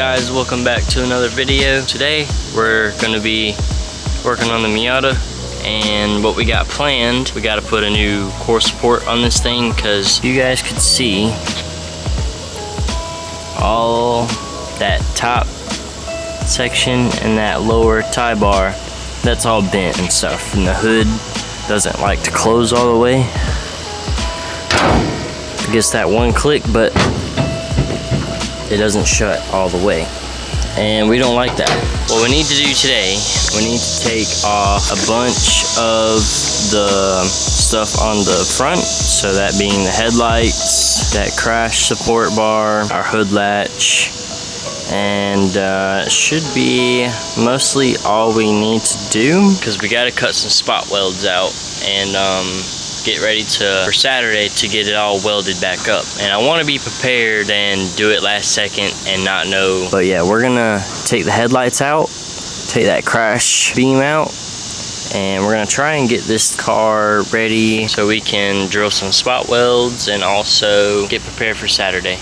guys, welcome back to another video. Today we're going to be working on the Miata, and what we got planned, we got to put a new core support on this thing because you guys could see all that top section and that lower tie bar, that's all bent and stuff, and the hood doesn't like to close all the way. I guess that one click, but it doesn't shut all the way, and we don't like that. What we need to do today, we need to take off a bunch of the stuff on the front, so that being the headlights, that crash support bar, our hood latch, and should be mostly all we need to do, because we got to cut some spot welds out and get ready for Saturday to get it all welded back up. And I want to be prepared and do it last second and not know. But yeah, we're gonna take the headlights out, take that crash beam out, and we're gonna try and get this car ready so we can drill some spot welds and also get prepared for Saturday.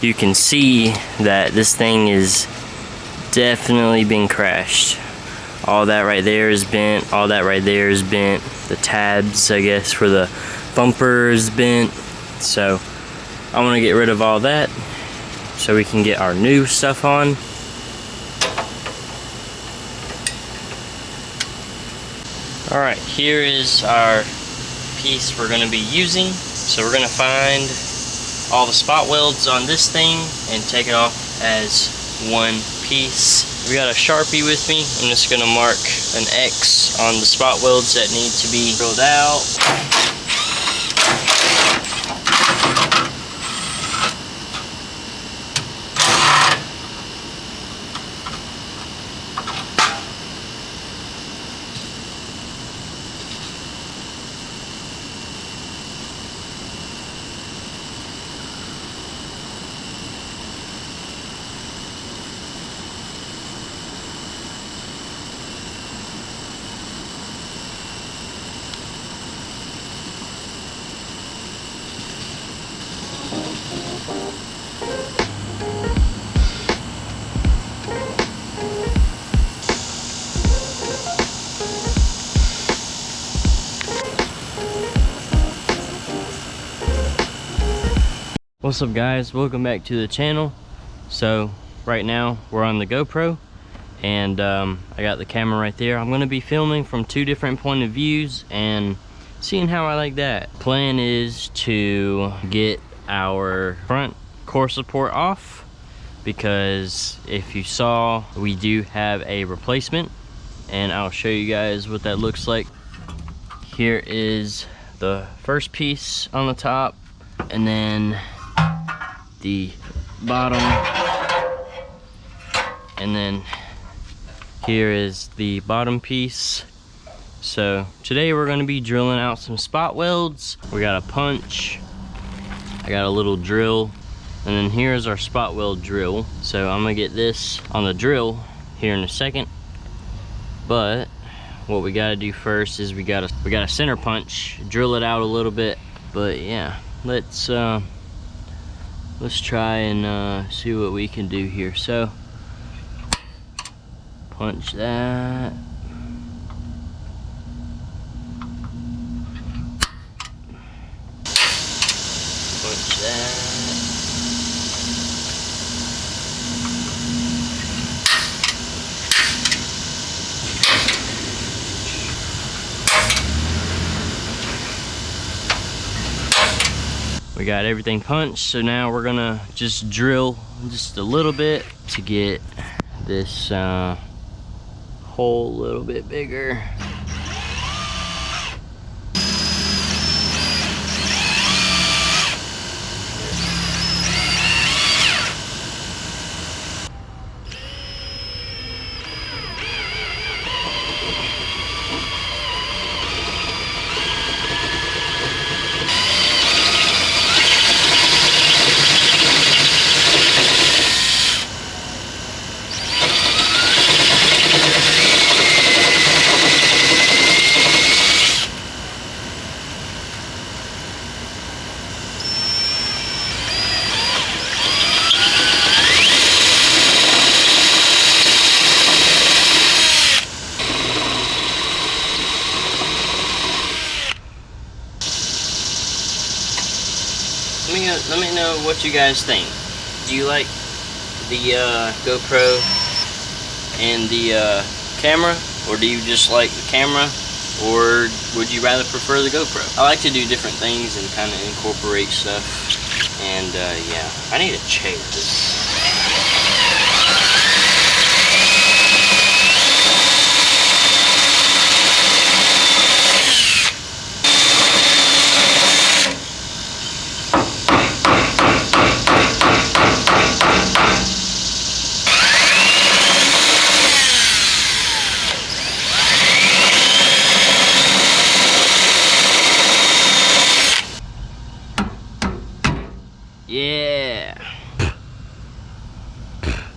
You can see that this thing is definitely been crashed. All that right there is bent, all that right there is bent. The tabs, I guess, for the bumper is bent. So I want to get rid of all that so we can get our new stuff on. Alright, here is our piece we're going to be using. So we're going to find all the spot welds on this thing and take it off as one piece. We got a Sharpie with me. I'm just gonna mark an X on the spot welds that need to be drilled out. What's up guys, welcome back to the channel. So right now we're on the GoPro, and I got the camera right there. I'm gonna be filming from two different point of views and seeing how I like that. Plan is to get our front core support off, because if you saw, we do have a replacement, and I'll show you guys what that looks like. Here is the first piece on the top, and then the bottom, and then here is the bottom piece. So today we're going to be drilling out some spot welds. We got a punch, I got a little drill, and then here's our spot weld drill. So I'm gonna get this on the drill here in a second, but what we got to do first is we got a center punch, drill it out a little bit. But yeah, let's try and see what we can do here. So punch that, punch that, we got everything punched. So now we're gonna just drill just a little bit to get this hole a little bit bigger. let me know what you guys think. Do you like the GoPro and the camera, or do you just like the camera, or would you rather prefer the GoPro? I like to do different things and kind of incorporate stuff, and yeah, I need a chair. Yeah. I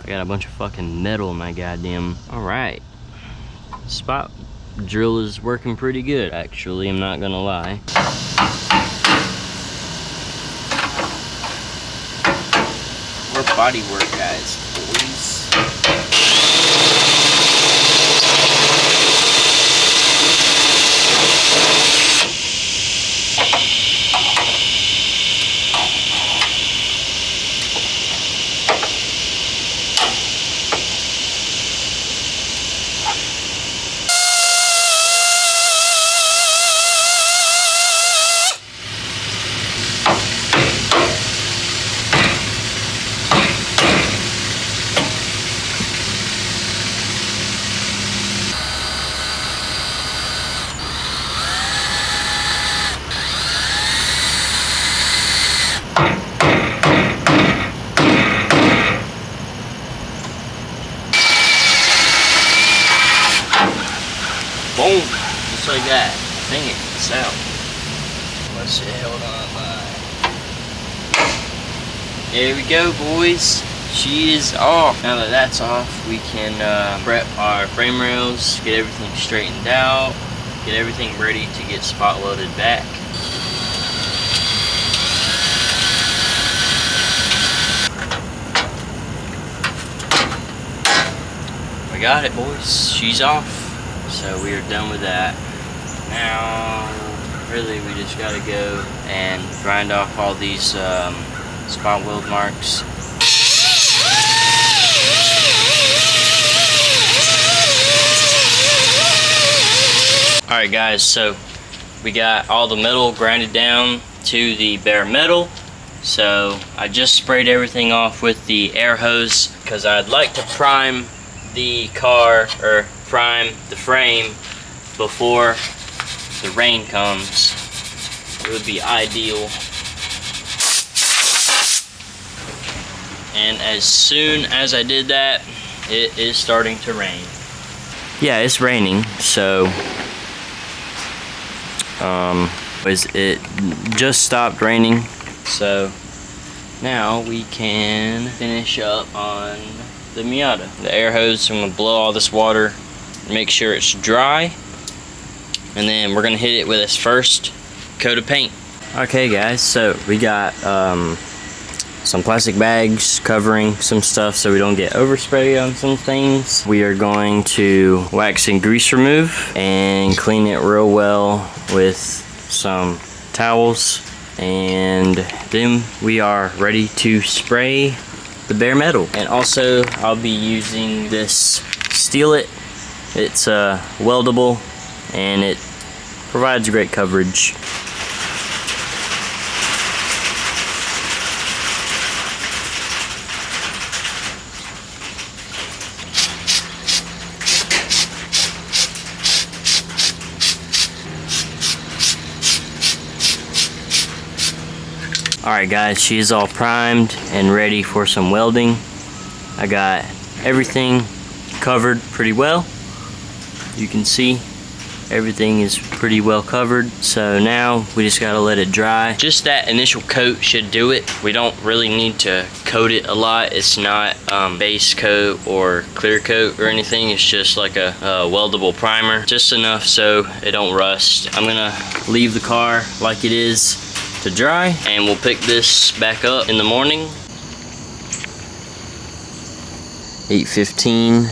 got a bunch of fucking metal in my goddamn. Alright. Spot drill is working pretty good, actually. I'm not gonna lie. We're body work guys, boys. Boom! Just like that. Dang it, it's out. Let's see, hold on. There we go, boys. She is off. Now that that's off, we can prep our frame rails, get everything straightened out, get everything ready to get spot welded back. We got it, boys. She's off. So we are done with that. Now, really, we just gotta go and grind off all these spot weld marks. Alright guys, so we got all the metal grinded down to the bare metal. So I just sprayed everything off with the air hose because I'd like to prime the car, or prime the frame before the rain comes. It would be ideal. And as soon as I did that, it is starting to rain. Yeah, it's raining, so it just stopped raining, so now we can finish up on the Miata. The air hose, I'm gonna blow all this water, make sure it's dry, and then we're gonna hit it with this first coat of paint. Okay guys, so we got some plastic bags covering some stuff so we don't get overspray on some things. We are going to wax and grease remove and clean it real well with some towels, and then we are ready to spray the bare metal. And also I'll be using this Steelit. It's weldable and it provides great coverage. Alright guys, she is all primed and ready for some welding. I got everything covered pretty well. You can see everything is pretty well covered. So now we just gotta let it dry. Just that initial coat should do it. We don't really need to coat it a lot. It's not base coat or clear coat or anything. It's just like a weldable primer. Just enough so it don't rust. I'm gonna leave the car like it is to dry, and we'll pick this back up in the morning. 8:15.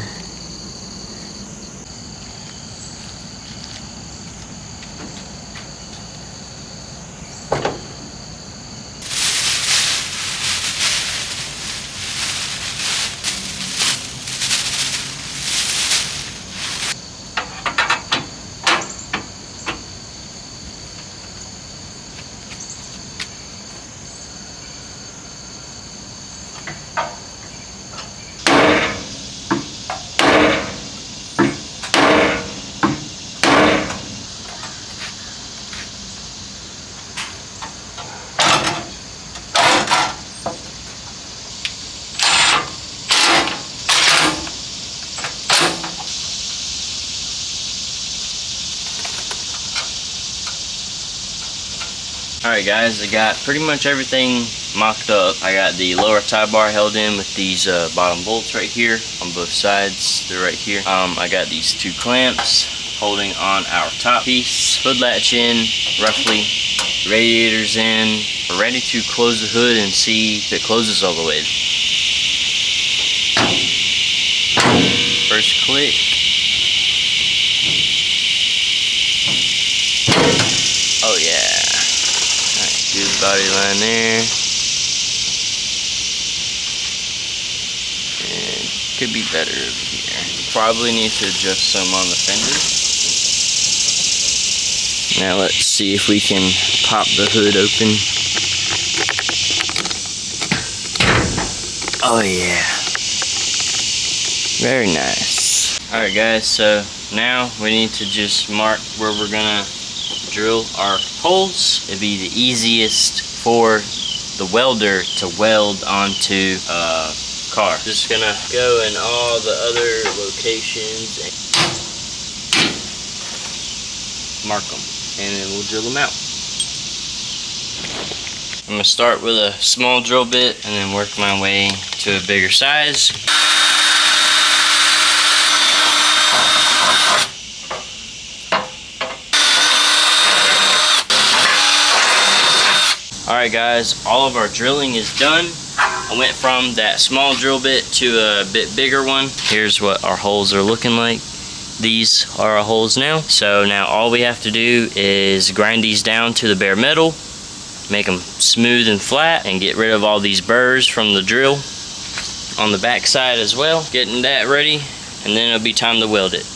Alright guys, I got pretty much everything mocked up. I got the lower tie bar held in with these bottom bolts right here on both sides. They're right here. I got these two clamps holding on our top piece. Hood latch in roughly. Radiator's in. We're ready to close the hood and see if it closes all the way. First click. Oh yeah. Alright, good body line there. And could be better over here. Probably need to adjust some on the fender. Now let's see if we can pop the hood open. Oh yeah. Very nice. Alright guys, so now we need to just mark where we're gonna drill our holes. It'd be the easiest for the welder to weld onto a car. Just gonna go in all the other locations and mark them, and then we'll drill them out. I'm gonna start with a small drill bit and then work my way to a bigger size. Alright guys, all of our drilling is done. I went from that small drill bit to a bit bigger one. Here's what our holes are looking like. These are our holes now. So now all we have to do is grind these down to the bare metal, make them smooth and flat, and get rid of all these burrs from the drill on the back side as well. Getting that ready, and then it'll be time to weld it.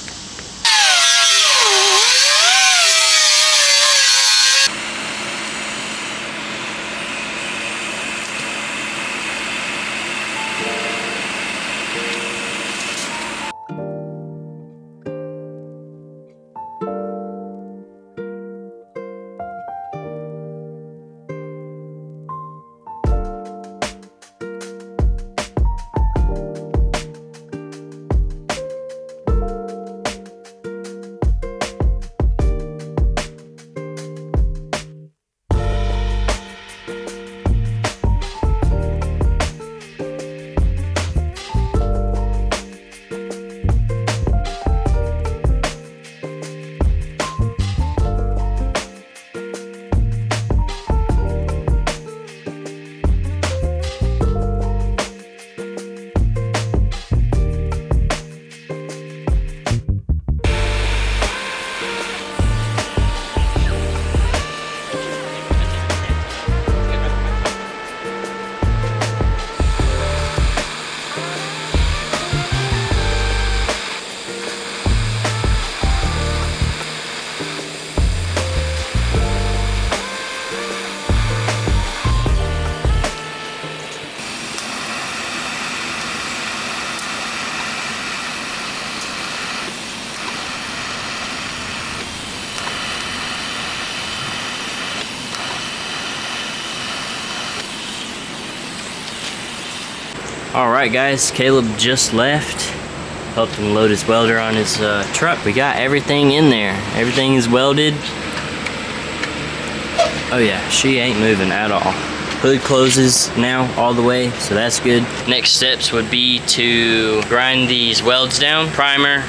Alright guys, Caleb just left. Helped him load his welder on his truck. We got everything in there. Everything is welded. Oh yeah, she ain't moving at all. Hood closes now all the way, so that's good. Next steps would be to grind these welds down. Primer.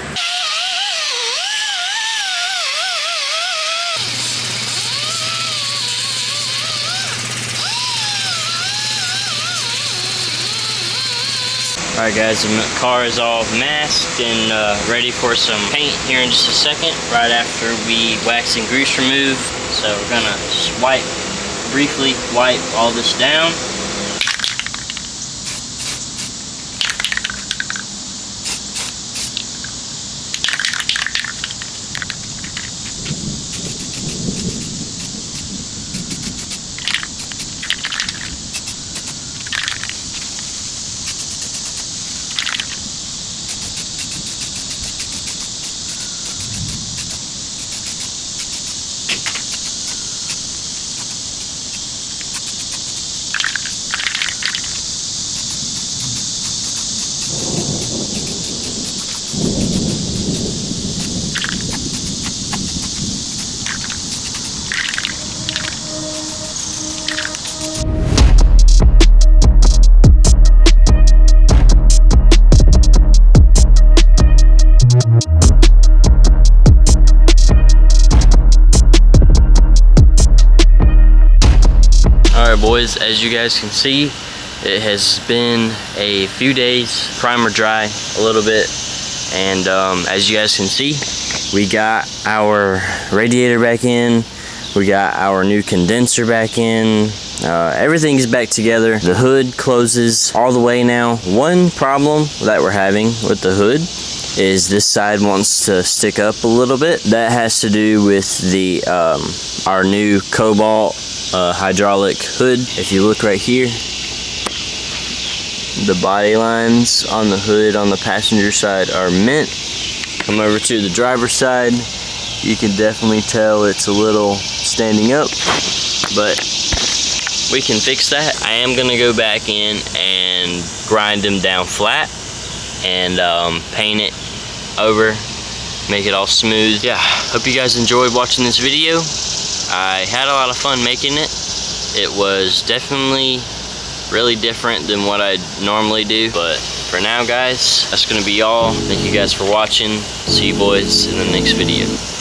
Alright guys, the car is all masked and ready for some paint here in just a second, right after we wax and grease remove. So we're gonna just briefly wipe all this down. boys, as you guys can see, it has been a few days, primer dry a little bit, and as you guys can see, we got our radiator back in, we got our new condenser back in, everything is back together. The hood closes all the way now. One problem that we're having with the hood is this side wants to stick up a little bit. That has to do with the our new Cobalt hydraulic hood. If you look right here, the body lines on the hood on the passenger side are mint. Come over to the driver's side, you can definitely tell it's a little standing up, but we can fix that. I am gonna go back in and grind them down flat and paint it over, make it all smooth. Yeah, hope you guys enjoyed watching this video. I had a lot of fun making it. It was definitely really different than what I normally do, but for now guys, that's gonna be all. Thank you guys for watching. See you boys in the next video.